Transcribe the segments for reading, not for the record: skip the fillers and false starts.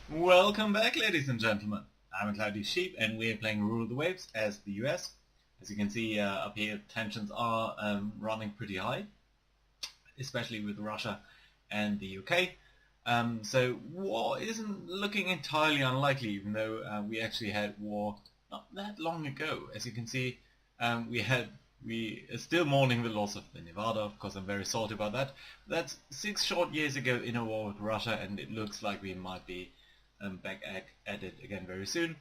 Welcome back, ladies and gentlemen. I'm a Cloudy Sheep and we're playing Rule of the Waves as the US. As you can see up here, tensions are running pretty high, especially with Russia and the UK. So war isn't looking entirely unlikely, even though we actually had war not that long ago. As you can see, we are still mourning the loss of the Nevada. Of course, I'm very salty about that. That's 6 short years ago in a war with Russia, and it looks like we might be back at it again very soon.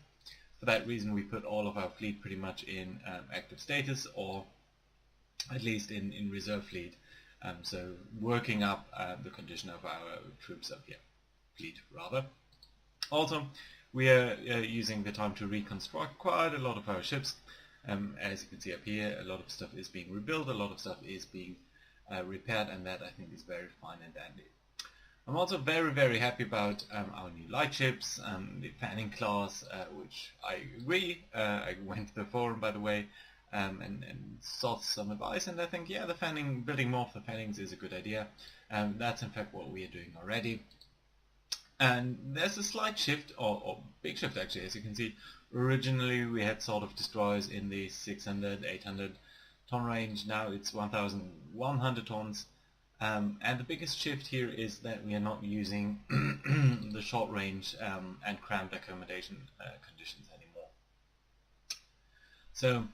For that reason, we put all of our fleet pretty much in active status, or at least in reserve fleet. So working up the condition of our troops up here, fleet rather. Also, we are using the time to reconstruct quite a lot of our ships. As you can see up here, a lot of stuff is being rebuilt, a lot of stuff is being repaired, and that I think is very fine and dandy. I'm also very happy about our new light ships, the Fanning class, which I agree. I went to the forum, by the way, and sought some advice, and I think, yeah, building more of the Fannings is a good idea. That's in fact what we are doing already. And there's a slight shift, or big shift actually, as you can see. Originally we had sort of destroyers in the 600, 800 ton range. Now it's 1,100 tons. And the biggest shift here is that we are not using the short range and cramped accommodation conditions anymore. So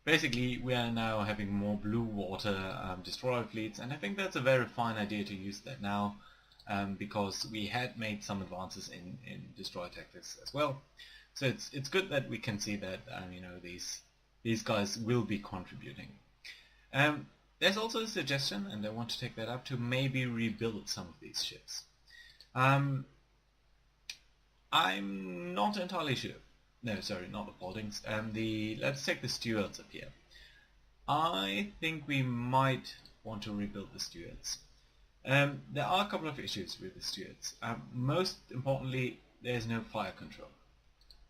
basically we are now having more blue water destroyer fleets, and I think that's a very fine idea to use that now, because we had made some advances in destroyer tactics as well. So it's good that we can see that these guys will be contributing. There's also a suggestion, and I want to take that up, to maybe rebuild some of these ships. I'm not entirely sure. No, sorry, not the Pauldings. Let's take the Stuarts up here. I think we might want to rebuild the Stuarts. There are a couple of issues with the Stuarts. Most importantly, there's no fire control.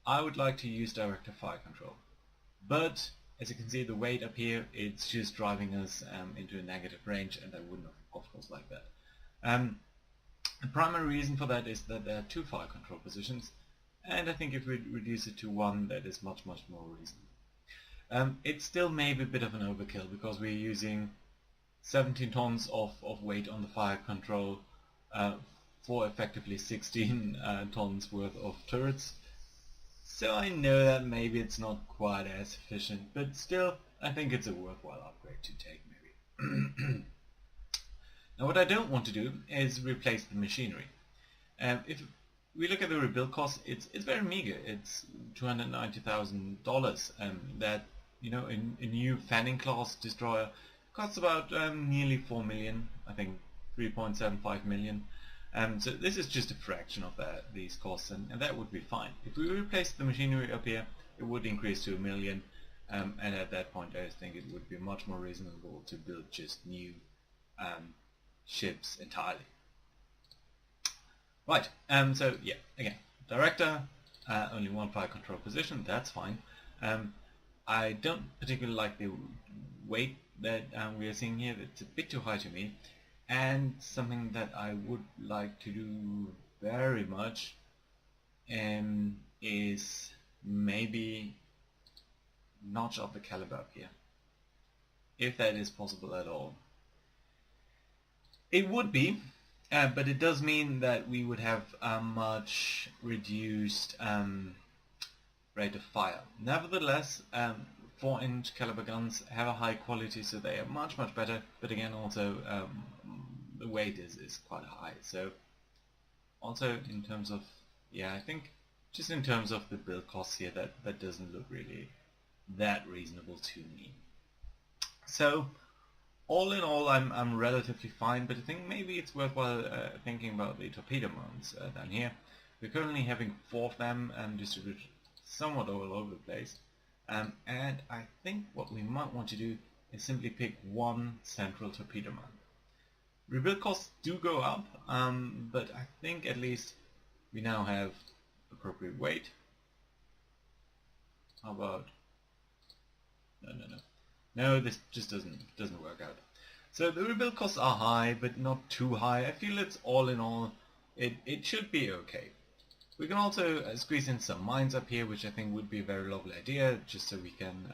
I would like to use direct fire control, but as you can see, the weight up here, it's just driving us into a negative range, and I wouldn't of course like that. The primary reason for that is that there are 2 fire control positions, and I think if we reduce it to 1, that is much more reasonable. It's still maybe a bit of an overkill, because we're using 17 tons of weight on the fire control for effectively 16 tons worth of turrets. So I know that maybe it's not quite as efficient, but still I think it's a worthwhile upgrade to take maybe. Now what I don't want to do is replace the machinery. If we look at the rebuild cost, it's very meager. It's $290,000. That, a new Fanning class destroyer costs about nearly 4 million. I think 3.75 million. So this is just a fraction of these costs, and that would be fine. If we replace the machinery up here, it would increase to 1 million, and at that point I think it would be much more reasonable to build just new ships entirely. Right, so yeah, again, director, only 1 fire control position, that's fine. I don't particularly like the weight that we are seeing here. It's a bit too high to me. And something that I would like to do very much is maybe notch up the caliber up here, if that is possible at all. It would be, but it does mean that we would have a much reduced rate of fire. Nevertheless, 4-inch caliber guns have a high quality, so they are much better, but again also the weight is quite high. So also in terms of, I think just in terms of the build costs here, that doesn't look really that reasonable to me. So all in all, I'm relatively fine, but I think maybe it's worthwhile thinking about the torpedo mounts down here. We're currently having 4 of them distributed somewhat all over the place. And I think what we might want to do is simply pick 1 central torpedo mount. Rebuild costs do go up, but I think at least we now have appropriate weight. How about... No, this just doesn't work out. So the rebuild costs are high, but not too high. I feel it's all in all, it should be okay. We can also squeeze in some mines up here, which I think would be a very lovely idea, just so we can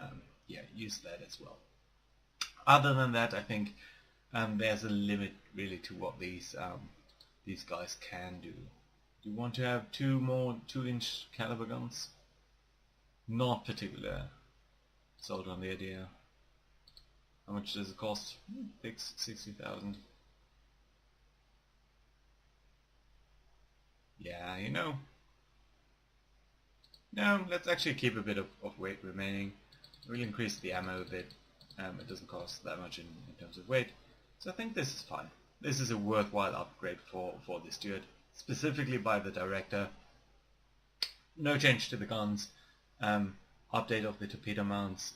use that as well. Other than that, I think there's a limit really to what these guys can do. Do you want to have 2 more 2-inch caliber guns? Not particular sold on the idea. How much does it cost? 60,000. Yeah, you know. No, let's actually keep a bit of weight remaining. We'll increase the ammo a bit. It doesn't cost that much in terms of weight. So I think this is fine. This is a worthwhile upgrade for this dude. Specifically by the director. No change to the guns. Update of the torpedo mounts.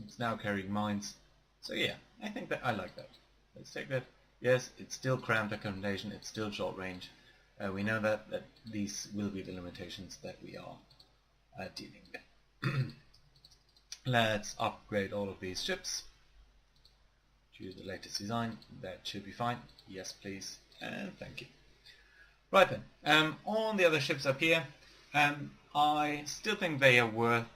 It's now carrying mines. So yeah, I think that I like that. Let's take that. Yes, it's still cramped accommodation. It's still short range. We know that these will be the limitations that we are dealing with. Let's upgrade all of these ships to the latest design. That should be fine. Yes, please, and thank you. Right then, on the other ships up here, I still think they are worth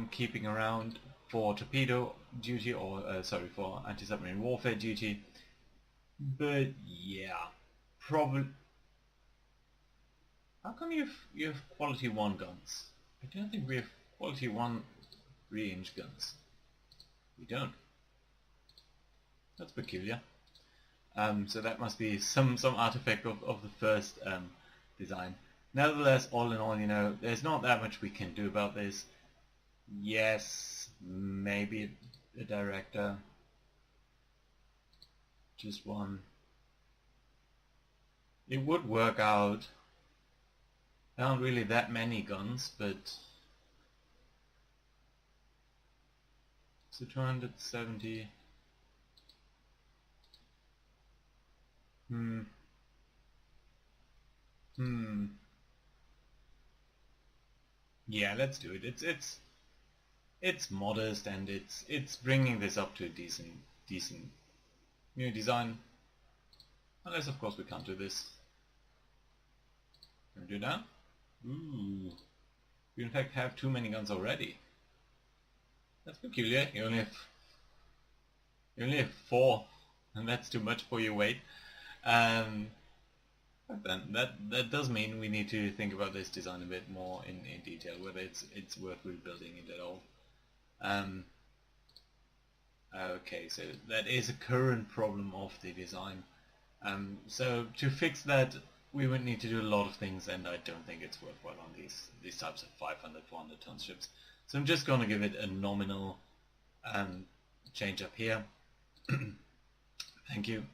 keeping around for torpedo duty, or for anti-submarine warfare duty. But yeah, probably. How come you have quality 1 guns? I don't think we have quality 1 3-inch guns. We don't. That's peculiar. So that must be some artifact of the first design. Nevertheless, all in all, you know, there's not that much we can do about this. Yes, maybe a director. Just 1. It would work out. There aren't really that many guns, but so 270. Yeah, let's do it. It's modest, and it's bringing this up to a decent new design. Unless of course we can't do this. Can we do that? Ooh. We in fact have too many guns already. That's peculiar. You only have 4, and that's too much for your weight. But then that does mean we need to think about this design a bit more in detail, whether it's worth rebuilding it at all. Okay, so that is a current problem of the design. So to fix that, we would need to do a lot of things, and I don't think it's worthwhile on these types of 500, 400 ton ships. So I'm just going to give it a nominal change up here. Thank you.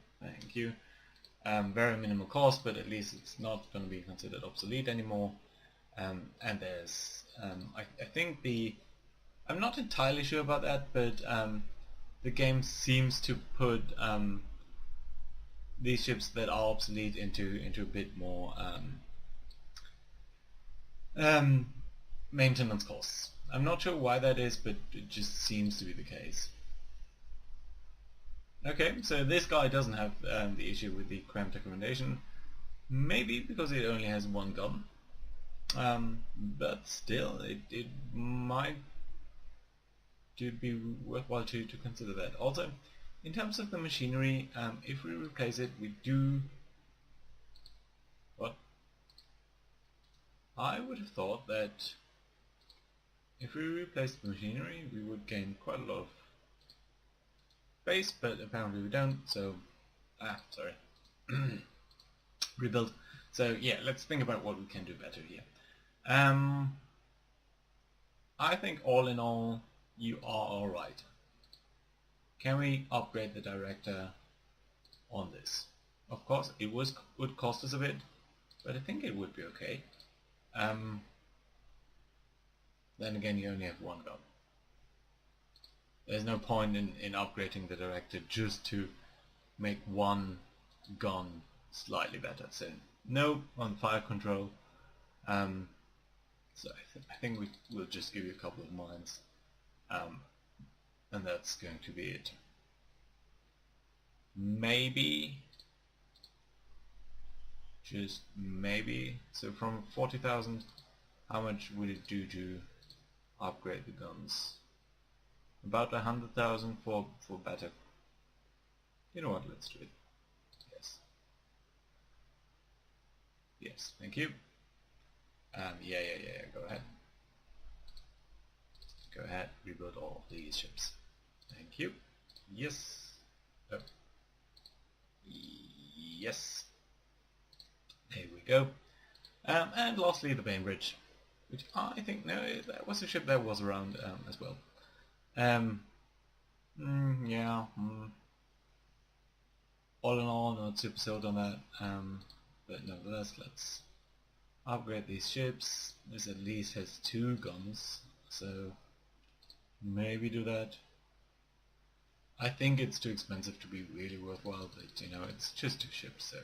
Very minimal cost, but at least it's not going to be considered obsolete anymore. And there's, I think I'm not entirely sure about that, but the game seems to put these ships that are obsolete into a bit more maintenance costs. I'm not sure why that is, but it just seems to be the case. Okay, so this guy doesn't have the issue with the cramped accommodation, maybe because it only has 1 gun, but still, it might be worthwhile to consider that. Also, in terms of the machinery, if we replace it, we do... What? I would have thought that if we replaced the machinery, we would gain quite a lot of space, but apparently we don't, so... sorry. Rebuild. So yeah, let's think about what we can do better here. I think all in all, you are alright. Can we upgrade the director on this? Of course, it would cost us a bit, but I think it would be okay. Then again, you only have 1 gun. There's no point in upgrading the director just to make 1 gun slightly better. So no on fire control. So I think we'll just give you a couple of mines, and that's going to be it. Maybe Just maybe. So from 40,000, how much would it do to upgrade the guns? About 100,000 for better. You know what? Let's do it. Yes. Yes. Thank you. Yeah. Go ahead. Go ahead. Rebuild all of these ships. Thank you. Yes. Oh. Yes. There we go. And lastly, the Bainbridge, which I think, no, that was a ship that was around as well. Yeah. All in all, not super sold on that. But nevertheless, let's upgrade these ships. This at least has 2 guns, so maybe do that. I think it's too expensive to be really worthwhile, but you know, it's just 2 ships, so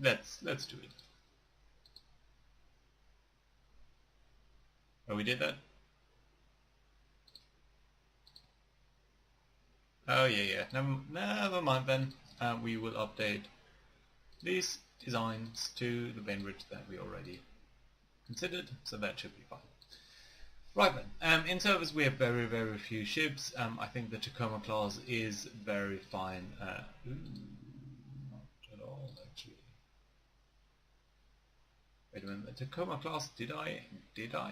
let's do it. Oh, we did that? Oh yeah. Never mind then. We will update these designs to the Bainbridge that we already considered, so that should be fine. Right then, in service we have very few ships. I think the Tacoma class is very fine. Not at all actually. Wait a minute, the Tacoma class, did I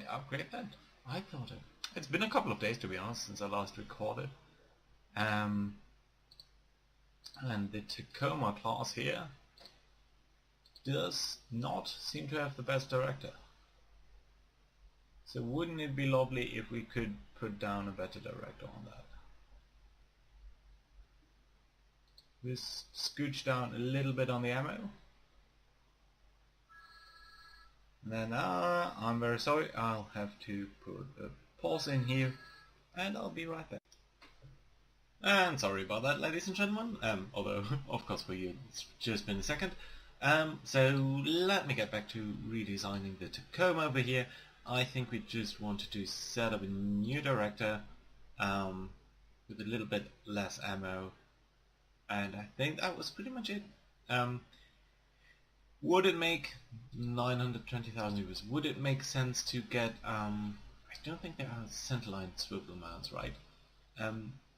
upgrade that? I thought it's been a couple of days to be honest since I last recorded. And the Tacoma class here does not seem to have the best director. So wouldn't it be lovely if we could put down a better director on that? Just scooch down a little bit on the ammo. And then I'm very sorry, I'll have to put a pause in here and I'll be right back. And sorry about that, ladies and gentlemen, although of course for you it's just been a second. So let me get back to redesigning the Tacoma over here. I think we just wanted to set up a new director with a little bit less ammo, and I think that was pretty much it. Would it make 920,000 euros? Would it make sense to get, I don't think there are centerline swivel mounts, right?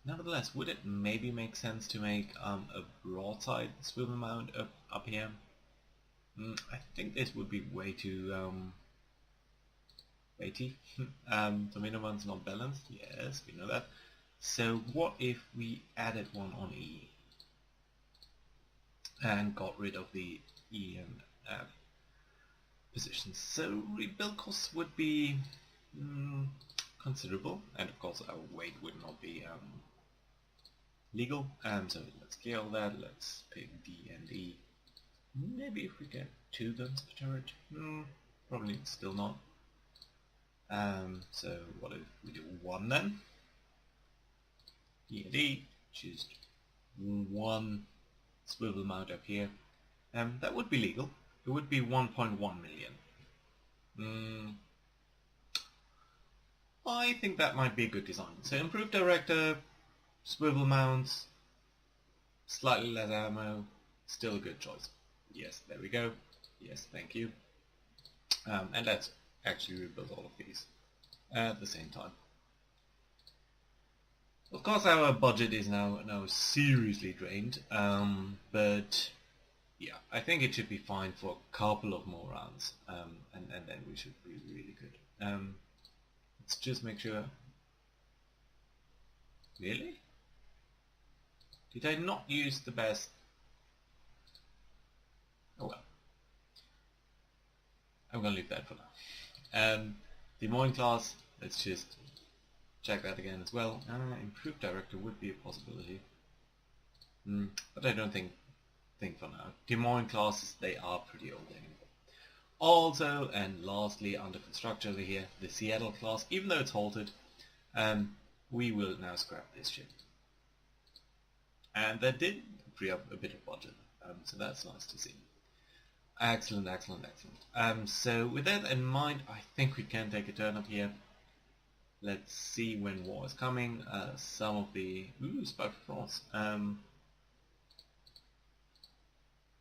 Nevertheless, would it maybe make sense to make a broadside swivel mount up here? I think this would be way too weighty. The minimum one's not balanced, yes, we know that. So what if we added one on E and got rid of the E and F positions? So rebuild costs would be considerable, and of course our weight would not be legal. So let's scale that, let's pick D and E. Maybe if we get 2 guns per turret, probably still not. So what if we do 1 then? D and E, just 1 swivel mount up here. That would be legal. It would be 1.1 million. I think that might be a good design. So improved director, swivel mounts, slightly less ammo, still a good choice. Yes, there we go. Yes, thank you. And let's actually rebuild all of these at the same time. Of course our budget is now seriously drained, but yeah, I think it should be fine for a couple of more rounds, and then we should be really good. Let's just make sure. Really? Did I not use the best? Oh well. I'm gonna leave that for now. The Moine class, let's just check that again as well. Improved director would be a possibility, but I don't think for now. Des Moines classes, they are pretty old anyway. Also, and lastly, under construction over here, the Seattle class, even though it's halted, we will now scrap this ship. And that did free up a bit of budget, so that's nice to see. Excellent. So with that in mind, I think we can take a turn up here. Let's see when war is coming. Some of the... Spy for France.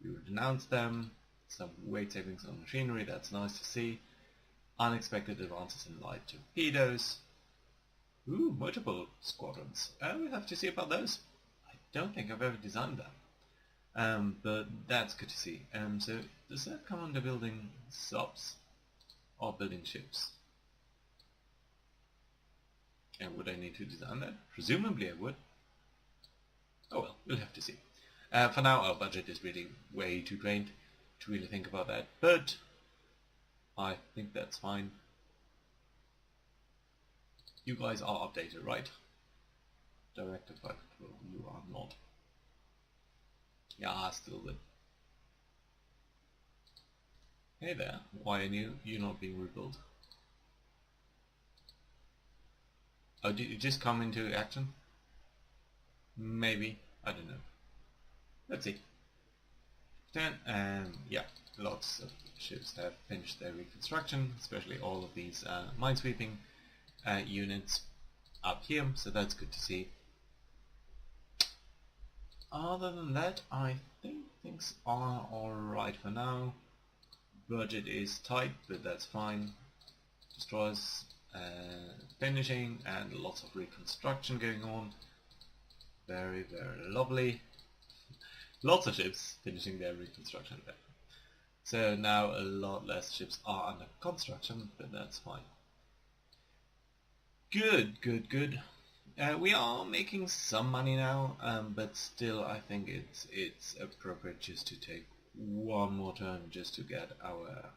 We would announce them. Some weight savings on machinery, that's nice to see. Unexpected advances in light torpedoes. Ooh, motorboat squadrons. We'll have to see about those. I don't think I've ever designed that. But that's good to see. So does that come under building subs or building ships? And would I need to design that? Presumably I would. Oh well, we'll have to see. For now our budget is really way too drained to really think about that, but I think that's fine. You guys are updated, right? Director by Control, you are not. Yeah, still good. Hey there, why are you not being rebuilt? Oh, did you just come into action? Maybe, I don't know. Let's see. Then, yeah, lots of ships have finished their reconstruction, especially all of these minesweeping units up here, so that's good to see. Other than that, I think things are alright for now. Budget is tight, but that's fine. Destroyers finishing and lots of reconstruction going on. Very, very lovely. Lots of ships finishing their reconstruction there. So now a lot less ships are under construction, but that's fine. Good, good, good. We are making some money now, but still I think it's appropriate just to take one more turn just to get our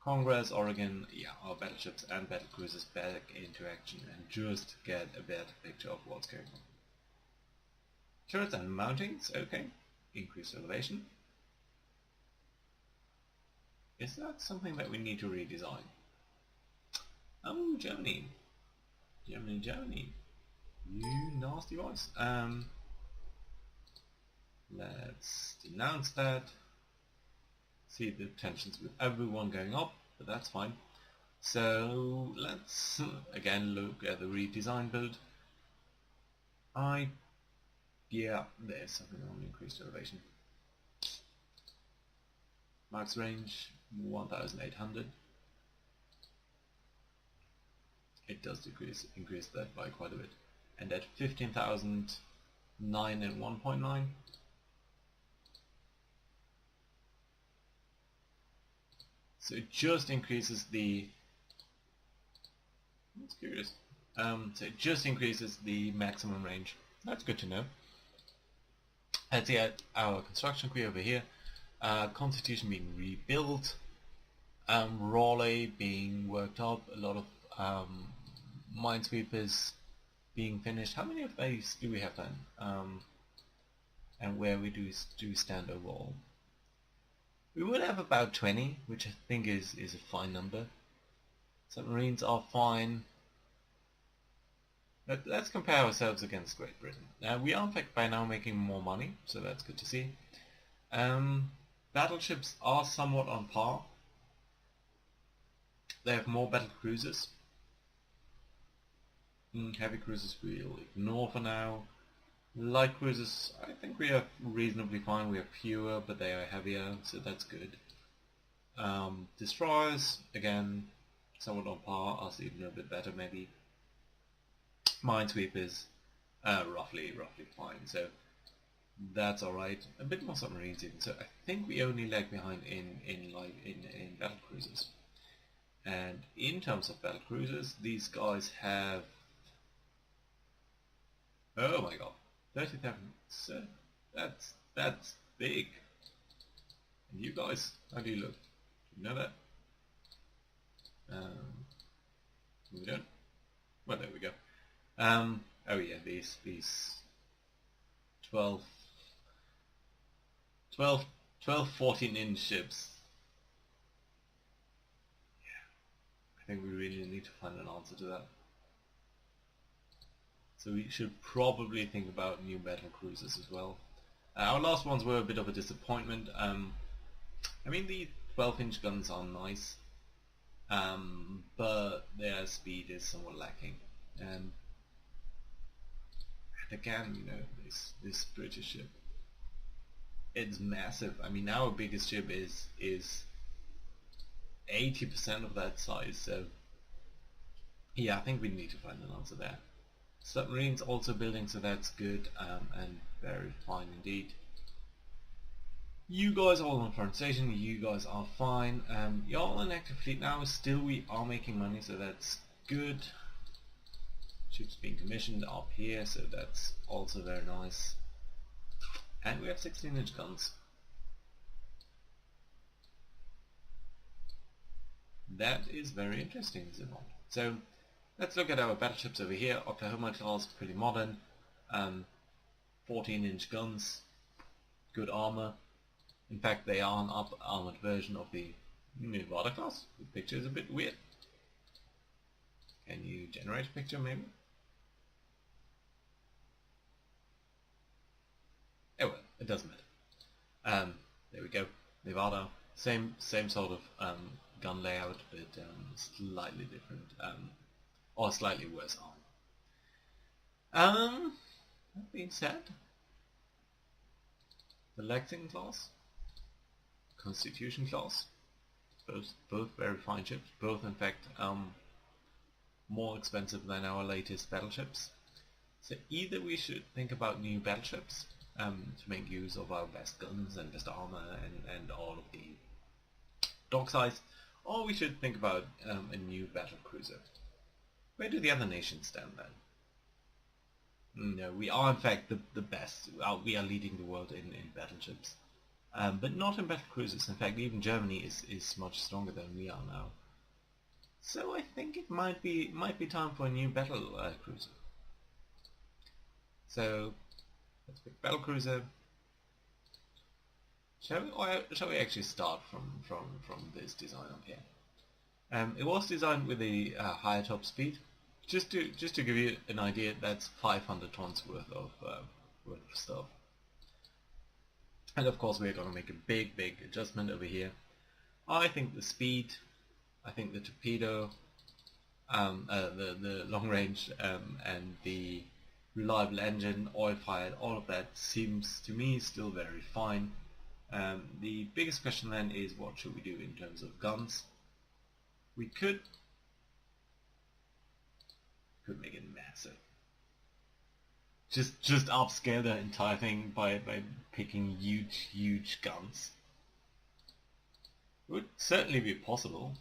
Congress, Oregon, yeah, our battleships and battlecruisers back into action and just get a better picture of what's going on. Turrets and mountings, okay. Increased elevation. Is that something that we need to redesign? Oh, Germany. Germany, Germany. You nasty voice. Let's denounce that. See the tensions with everyone going up, but that's fine. So let's again look at the redesign build. Yeah, there's something on increased elevation. Max range 1,800. It does increase that by quite a bit. And at 15,000, 9 and 1.9. So it just increases the. That's curious. So it just increases the maximum range. That's good to know. Let's see our construction crew over here. Constitution being rebuilt. Raleigh being worked up. A lot of minesweepers being finished. How many of these do we have then? And where we do stand overall? We would have about 20, which I think is a fine number. Submarines are fine. Let's compare ourselves against Great Britain. We are in fact by now making more money, so that's good to see. Battleships are somewhat on par. They have more battle cruisers. Heavy cruisers we'll ignore for now. Light cruisers, I think we are reasonably fine. We have fewer, but they are heavier, so that's good. Destroyers, again, somewhat on par, us even a bit better maybe. Minesweepers, roughly fine, so that's alright. A bit more submarines even, so I think we only lag behind in battle cruisers. And in terms of battle cruisers, these guys have, oh my god, 37. So that's big. And you guys, how do you look? Do you know that? We don't. Well, there we go. Oh yeah, these 12, 14-inch ships. Yeah, I think we really need to find an answer to that. So we should probably think about new battle cruisers as well. Our last ones were a bit of a disappointment. I mean, the 12-inch guns are nice, but their speed is somewhat lacking. And again, you know, this British ship. it's massive. I mean, our biggest ship is 80% of that size, so yeah, I think we need to find an answer there. Submarines also building, so that's good, and very fine indeed. You guys are all on front station, you guys are fine. You're all in active fleet now, still we are making money, so that's good. Ships being commissioned up here, so that's also very nice. And we have 16-inch guns. That is very interesting, is it not? So let's look at our battleships over here. Oklahoma class, pretty modern. 14-inch guns, good armor. In fact, they are an up-armored version of the Nevada class. The picture is a bit weird. Can you generate a picture, maybe? Oh well, it doesn't matter. There we go. Nevada, same sort of gun layout, but slightly different, or slightly worse armor. That being said, the Lexington class, Constitution class, both very fine ships, both in fact more expensive than our latest battleships. So either we should think about new battleships to make use of our best guns and best armor and all of the dock size, or we should think about a new battle cruiser. Where do the other nations stand then? No, we are in fact the best. We are leading the world in battleships, but not in battle cruisers. In fact, even Germany is much stronger than we are now. So I think it might be time for a new battle cruiser. So let's pick battle cruiser. Shall we actually start from this design up here? It was designed with a higher top speed. Just to give you an idea, that's 500 tons worth of stuff. And of course we're going to make a big adjustment over here. I think the speed, I think the torpedo, the long range, and the reliable engine, oil fired, all of that seems to me still very fine. The biggest question then is, what should we do in terms of guns? We could make it massive. Just upscale the entire thing by picking huge guns. It would certainly be possible.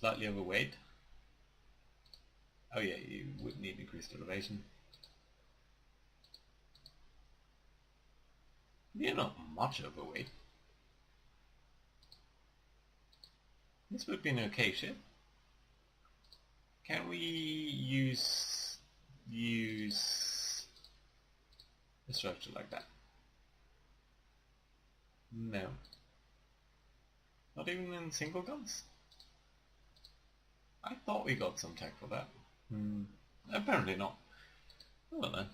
Slightly overweight. Oh yeah, you would need increased elevation. You're not much overweight. This would be an okay ship. Can we use a structure like that? No. Not even in single guns? I thought we got some tech for that. Apparently not. Well then.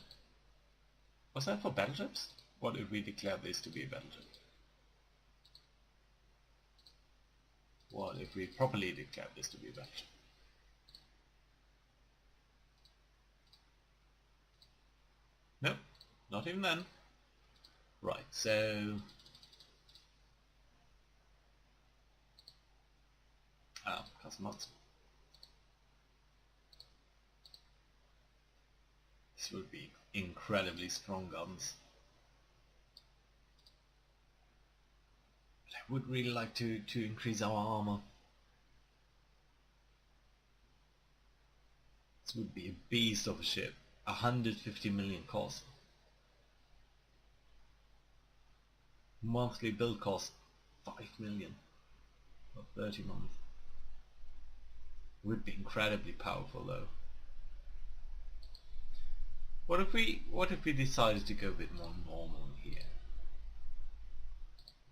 Was that for battleships? What if we declare this to be a battleship? What if we properly declare this to be a battleship? Nope, not even then. Right, so... custom mods. This would be incredibly strong guns. But I would really like to increase our armor. This would be a beast of a ship. 150 million cost. Monthly build cost 5 million for 30 months. Would be incredibly powerful though. What if we decided to go a bit more normal here?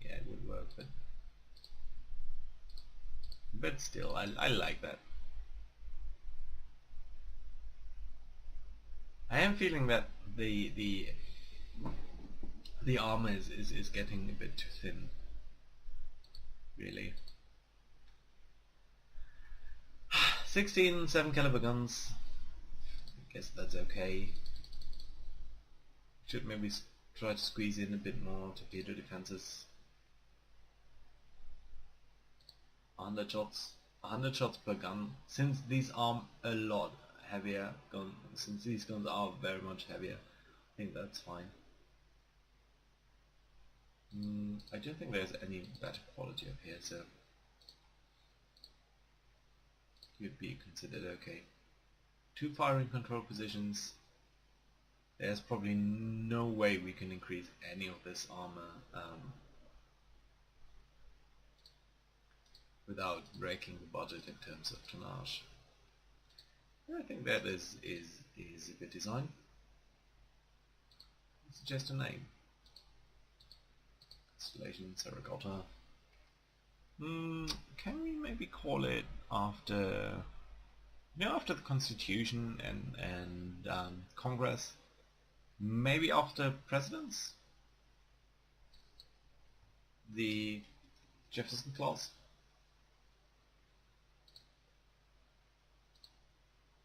Yeah, it would work, but still, I like that. I am feeling that the armor is getting a bit too thin. Really. 16 7-caliber guns. I guess that's okay. Should maybe try to squeeze in a bit more torpedo defenses. 100 shots, 100 shots per gun. Since these are a lot heavier gun, since these guns are very much heavier, I think that's fine. I don't think there's any better quality up here, so you'd be considered okay. 2 firing control positions. There's probably no way we can increase any of this armor without breaking the budget in terms of tonnage. I think that is a good design. Suggest a name. Constellation Saragota. Can we maybe call it after, after the Constitution and Congress? Maybe after presidents? The Jefferson Clause?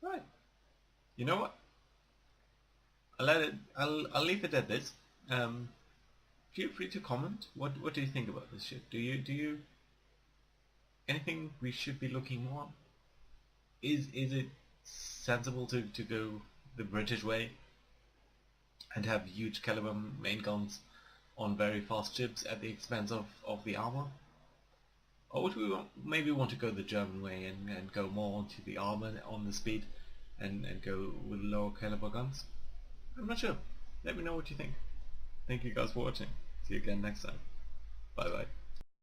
Right. You know what? I'll leave it at this. Feel free to comment. What do you think about this ship? Do you anything we should be looking more? Is it sensible to go the British way and have huge caliber main guns on very fast ships at the expense of the armor? Or would we maybe want to go the German way and go more onto the armor on the speed and go with lower caliber guns? I'm not sure. Let me know what you think. Thank you guys for watching. See you again next time. Bye bye.